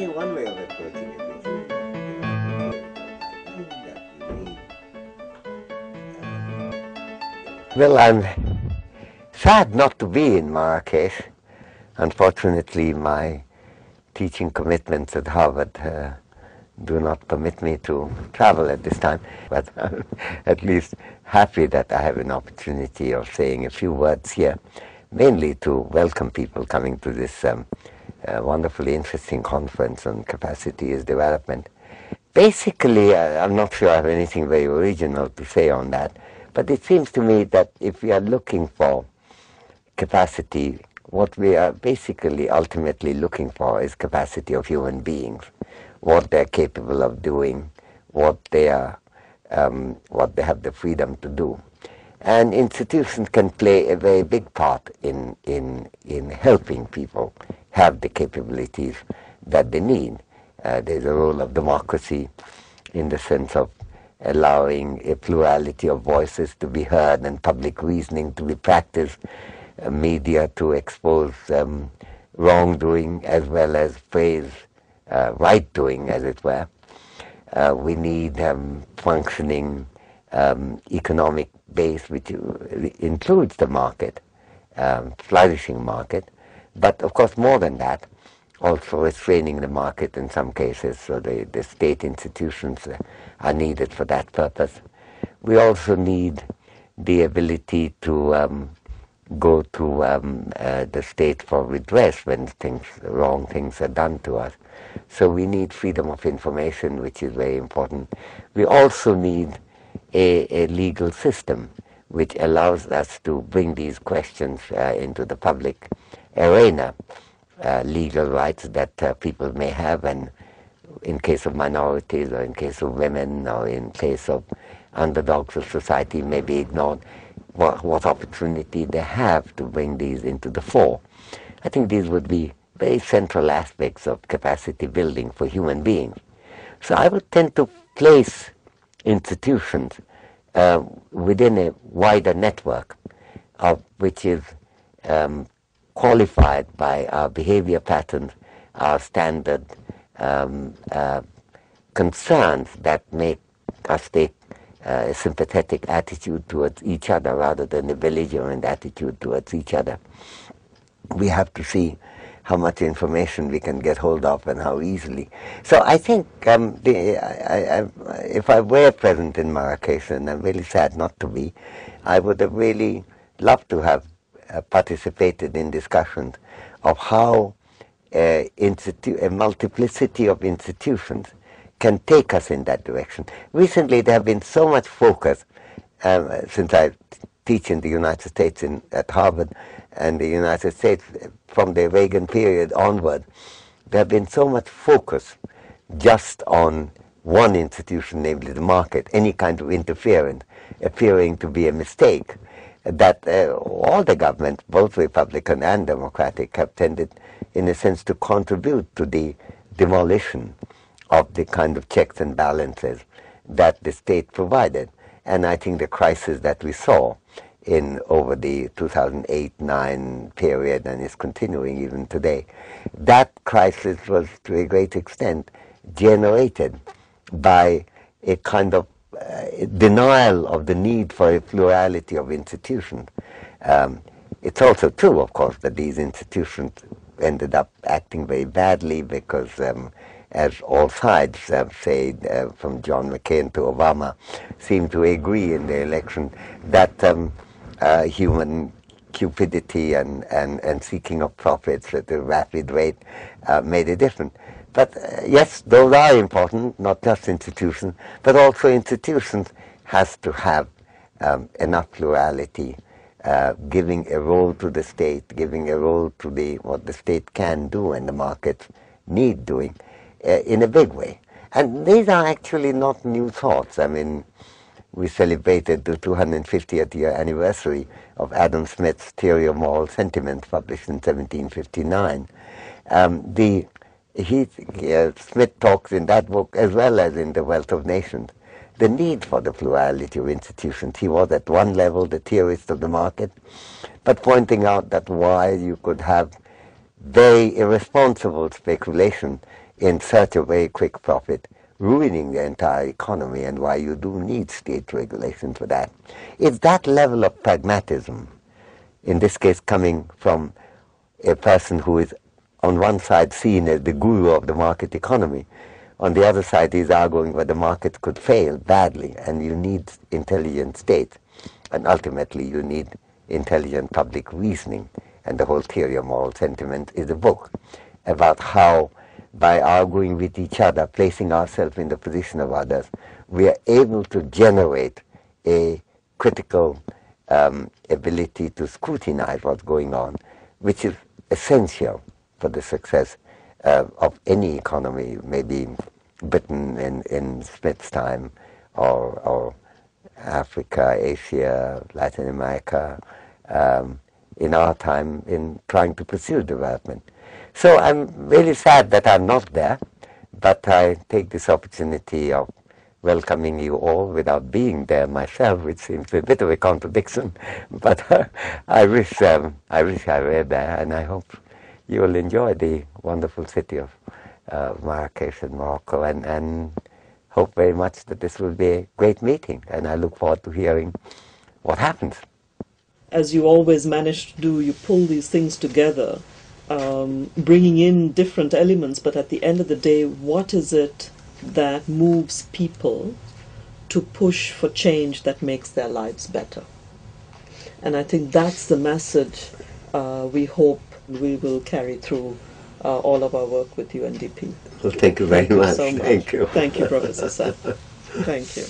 think one way of approaching it is that you need. Well, I'm sad not to be in Marrakesh. Unfortunately, my teaching commitments at Harvard do not permit me to travel at this time, but I'm at least happy that I have an opportunity of saying a few words here, mainly to welcome people coming to this wonderfully interesting conference on capacity as development. Basically, I'm not sure I have anything very original to say on that, but it seems to me that if we are looking for capacity, what we are basically ultimately looking for is capacity of human beings, what they're capable of doing, what they have the freedom to do. And institutions can play a very big part in helping people have the capabilities that they need. There's a role of democracy in the sense of allowing a plurality of voices to be heard and public reasoning to be practiced, media to expose wrongdoing as well as praise right doing, as it were. We need functioning economic base which includes the market, flourishing market, but of course more than that, also restraining the market in some cases, so the state institutions are needed for that purpose. We also need the ability to go to the state for redress when wrong things are done to us. So we need freedom of information, which is very important. We also need a legal system which allows us to bring these questions into the public arena. Legal rights that people may have, and in case of minorities or in case of women or in case of underdogs of society may be ignored, what opportunity they have to bring these into the fore. I think these would be very central aspects of capacity building for human beings. So I would tend to place institutions within a wider network of which is qualified by our behavior patterns, our standard concerns that make us take a sympathetic attitude towards each other rather than a belligerent attitude towards each other. We have to see how much information we can get hold of and how easily. So I think if I were present in Marrakesh, and I'm really sad not to be, I would have really loved to have participated in discussions of how a multiplicity of institutions can take us in that direction. Recently there have been so much focus, since I teach in the United States at Harvard, and the United States from the Reagan period onward, there have been so much focus just on one institution, namely the market, any kind of interference appearing to be a mistake, that all the governments, both Republican and Democratic, have tended, in a sense, to contribute to the demolition of the kind of checks and balances that the state provided. And I think the crisis that we saw over the 2008-9 period, and is continuing even today, that crisis was to a great extent generated by a kind of denial of the need for a plurality of institutions. It's also true, of course, that these institutions ended up acting very badly because, as all sides say, from John McCain to Obama, seem to agree in the election that human cupidity and seeking of profits at a rapid rate made a difference. But yes, those are important, not just institutions, but also institutions has to have enough plurality, giving a role to the state, giving a role to what the state can do and the markets need doing in a big way. And these are actually not new thoughts. I mean, we celebrated the 250th year anniversary of Adam Smith's Theory of Moral Sentiments, published in 1759. Smith talks in that book, as well as in The Wealth of Nations, the need for the plurality of institutions. He was at one level the theorist of the market, but pointing out that while you could have very irresponsible speculation in search of very quick profit, ruining the entire economy, and why you do need state regulation for that. It's that level of pragmatism, in this case coming from a person who is on one side seen as the guru of the market economy. On the other side, he's arguing that the market could fail badly, and you need intelligent states. And ultimately, you need intelligent public reasoning. And the whole theory of moral sentiment is a book about how, by arguing with each other, placing ourselves in the position of others, we are able to generate a critical ability to scrutinize what's going on, which is essential for the success of any economy, maybe Britain in Smith's time, or Africa, Asia, Latin America, in our time in trying to pursue development. So I'm really sad that I'm not there, but I take this opportunity of welcoming you all without being there myself, which seems a bit of a contradiction, but I wish I were there, and I hope you will enjoy the wonderful city of Marrakesh in Morocco, and hope very much that this will be a great meeting, and I look forward to hearing what happens. As you always manage to do, you pull these things together, bringing in different elements, but at the end of the day, what is it that moves people to push for change that makes their lives better? And I think that's the message we hope we will carry through all of our work with UNDP. Well, thank you very much. So much. Thank you. Thank you, Professor Sen. Thank you.